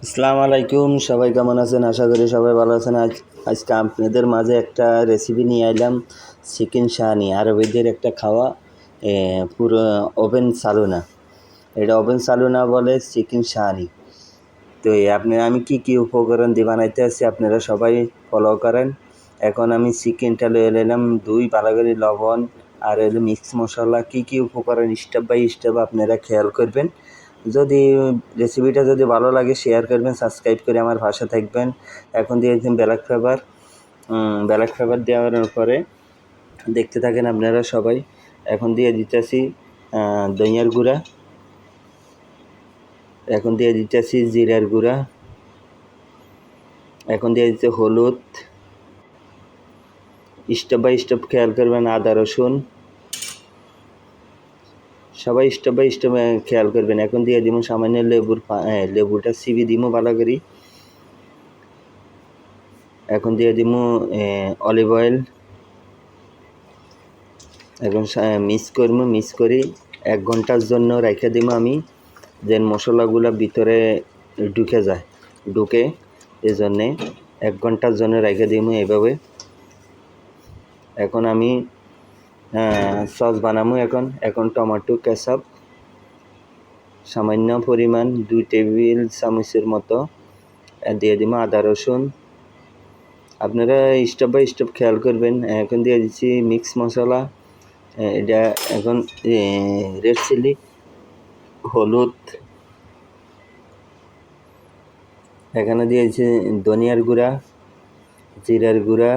আসসালামু আলাইকুম, সবাই কেমন আছেন? আশা করি সবাই ভালো আছেন। আজকে আপনাদের মাঝে একটা রেসিপি নিয়ে এলাম, চিকেন শাহানি, আরবিদের একটা খাওয়া। পুরো ওভেন সালুনা, এটা ওভেন সালুনা বলে চিকেন শাহানি। তো আমি কি উপকরণ দিয়ে বানাইতে আসছি আপনারা সবাই ফলো করেন। এখন আমি চিকেনটা লয়ে নিলাম, ভালো করে লবণ আর এলো মিক্স মশলা। কি উপকরণ স্টেপ বাই স্টেপ আপনারা খেয়াল করবেন। যদি রেসিপিটা যদি ভালো লাগে শেয়ার করবেন, সাবস্ক্রাইব করে আমার পাশে থাকবেন। এখন দিয়েছেন ব্ল্যাক পেপার দেওয়ার পরে দেখতে থাকেন আপনারা সবাই। এখন দিয়ে দিতেছি ধনিয়ার গুঁড়া, এখন দিয়ে দিতেছি জিরার গুঁড়া, এখন দিয়ে দিতে হলুদ। স্টেপ বাই স্টেপ খেয়াল করবেন। আদা রসুন সবাই স্টেপ বাই স্টেপ খেয়াল করবেন। এখন দিয়ে দিব সামান্য লেবুটা চিবি দিব ভালো করি। এখন দিয়ে দিব অলিভ অয়েল। এখন মিক্স করি 1 ঘন্টার জন্য রেখে দিব আমি, যেন মশলাগুলো ভিতরে ঢুকে এই জন্যে 1 ঘন্টার জন্য রেখে দিব এইভাবে। এখন আমি সস বানাবো। এখন টমেটো কেচাপ সামান্য পরিমাণ 2 টেবিল চামচের মতো দিয়ে দিব। আদা রসুন আপনারা স্টেপ বাই স্টেপ খেয়াল করবেন। এখন দিয়ে দিচ্ছি মিক্স মশলা, এটা এখন রেড চিলি, হলুদ, এখানে দিয়েছি ধনিয়ার গুঁড়া, জিরার গুঁড়া,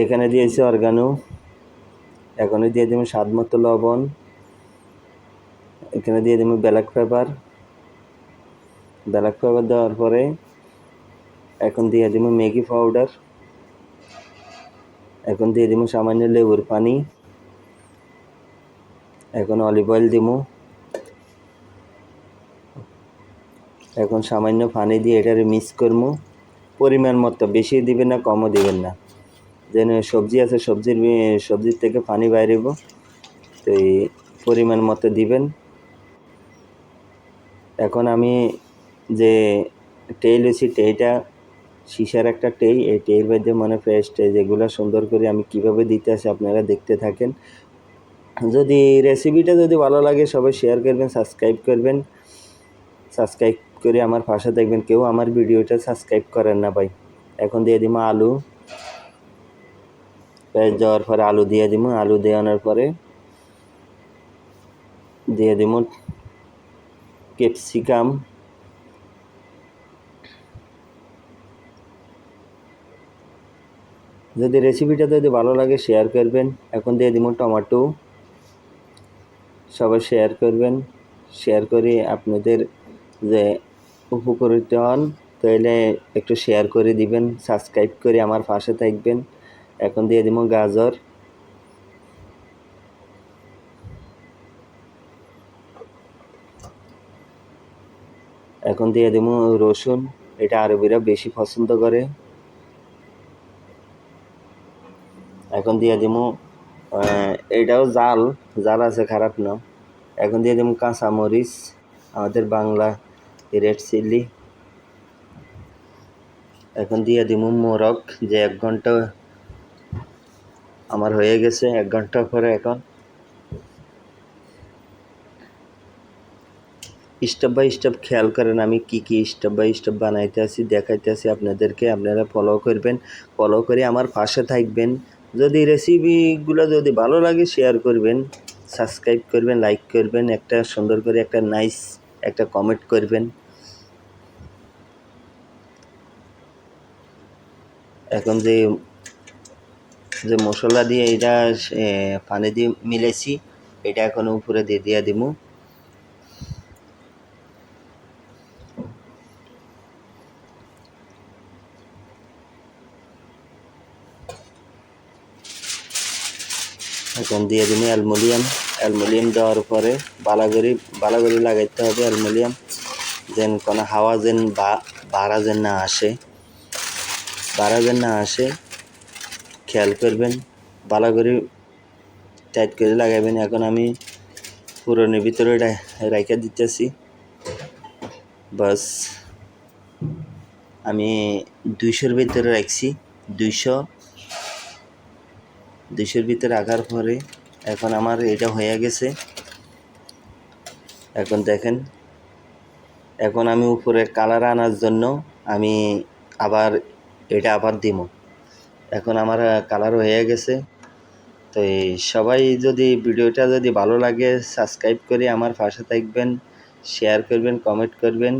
এখানে দিয়েছি অরগানো, এখানে দিয়ে দেবো স্বাদ মতো লবণ, এখানে দিয়ে দেবো ব্ল্যাক পেপার দেওয়ার পরে এখন দিয়ে দেবো ম্যাগি পাউডার, এখন দিয়ে দেবো সামান্য লেবুর পানি, এখন অলিভ অয়েল দিব, এখন সামান্য পানি দিয়ে এটারে মিক্স করবো পরিমাণ মতো। বেশি দিবেন না, কমও দিবেন না, যেন সবজি আছে সবজির থেকে পানি বাইরেব, তো এই পরিমাণ মতো দিবেন। এখন আমি যে টেইটা সীসার একটা এই টেইর মধ্যে পেস্ট যেগুলো সুন্দর করে আমি কিভাবে দিতে আসি আপনারা দেখতে থাকেন। যদি রেসিপিটা যদি ভালো লাগে সবাই শেয়ার করবেন, সাবস্ক্রাইব করে আমার পাশে থাকবেন। কেউ আমার ভিডিওটা সাবস্ক্রাইব করেন না ভাই। এখন দিয়ে দিব আলু, পেঁয়াজ দেওয়ার পরে আলু দিয়ে দিব। আলু দেওয়ানোর পরে দিয়ে দিব ক্যাপসিকাম, যদি রেসিপিটা যদি ভালো লাগে শেয়ার করবেন। এখন দিয়ে দিব টমেটো, সবাই শেয়ার করবেন। শেয়ার করে আপনাদের যে উপকৃত হন তাহলে একটু শেয়ার করে দিবেন, সাবস্ক্রাইব করে আমার পাশে থাকবেন। এখন দিয়ে দিব গাজর, এখন দিয়ে দিব রসুন, এটা আরবিরা বেশি পছন্দ করে। এখন দিয়ে দিব এটাও জাল আছে, খারাপ না। এখন দিয়ে দিব কাঁচামরিচ, আমাদের বাংলা রেড চিলি। এখন দিয়ে দিব মোরগ, যে 1 ঘন্টা আমার হয়ে গেছে। 1 ঘন্টা পরে এখন স্টেপ বাই স্টেপ খেয়াল করেন আমি কি স্টেপ বাই স্টেপ বানাইতে আসি, দেখাইতে আসি আপনাদেরকে। আপনারা ফলো করবেন, ফলো করে আমার পাশে থাকবেন। যদি রেসিপিগুলো যদি ভালো লাগে শেয়ার করবেন, সাবস্ক্রাইব করবেন, লাইক করবেন, একটা সুন্দর করে একটা নাইস একটা কমেন্ট করবেন। এখন যে মশলা দিয়ে এটা পানি দিয়ে মিলেছি, এটা এখন উপরে দিয়ে দিব। এখন দিয়ে দিব অ্যালুমিনিয়াম দেওয়ার পরে ভালো করে লাগাইতে হবে অ্যালুমিনিয়াম, যেন কোনো হাওয়া যেন বাড়া যেন না আসে খেয়াল করবেন। ভালো করে টাইট করে লাগাবেন। এখন আমি পুরনের ভিতরে রাইখা দিতেছি। বাস আমি 200-র ভিতরে রাখছি। 200-র ভিতরে রাখার পরে এখন আমার এটা হয়ে গেছে। এখন দেখেন, এখন আমি উপরে কালার আনার জন্য আমি আবার দিব। এখন আমার কালার হয়ে গেছে। তো সবাই যদি ভিডিওটা যদি ভালো লাগে সাবস্ক্রাইব করে আমার পাশে থাকবেন, শেয়ার করবেন, কমেন্ট করবেন।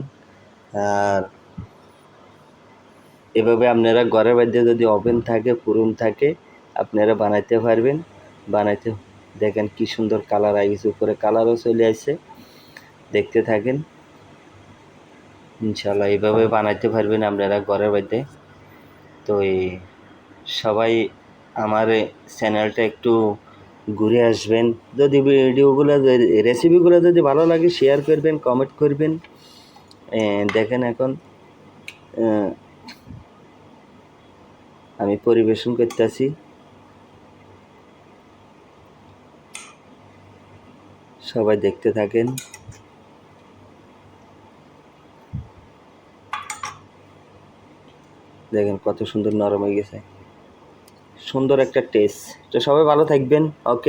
আর এভাবে আপনারা ঘরের মধ্যে যদি ওভেন থাকে, পুরুন থাকে, আপনারা বানাইতে পারবেন। দেখেন কি সুন্দর কালার আইছে, উপরে কালারও চলে আসছে। দেখতে থাকেন, ইনশাল্লাহ এইভাবে বানাইতে পারবেন আপনারা ঘরের মধ্যে। তো সবাই আমার চ্যানেলটা একটু ঘুরে আসবেন। যদি ভিডিওগুলো রেসিপিগুলো যদি ভালো লাগে শেয়ার করবেন, কমেন্ট করবেন। দেখেন এখন আমি পরিবেশন করতেছি। সবাই দেখতে থাকেন। দেখেন কত সুন্দর নরম হয়ে গেছে, সুন্দর একটা টেস্ট। তো সবাই ভালো থাকবেন। ওকে।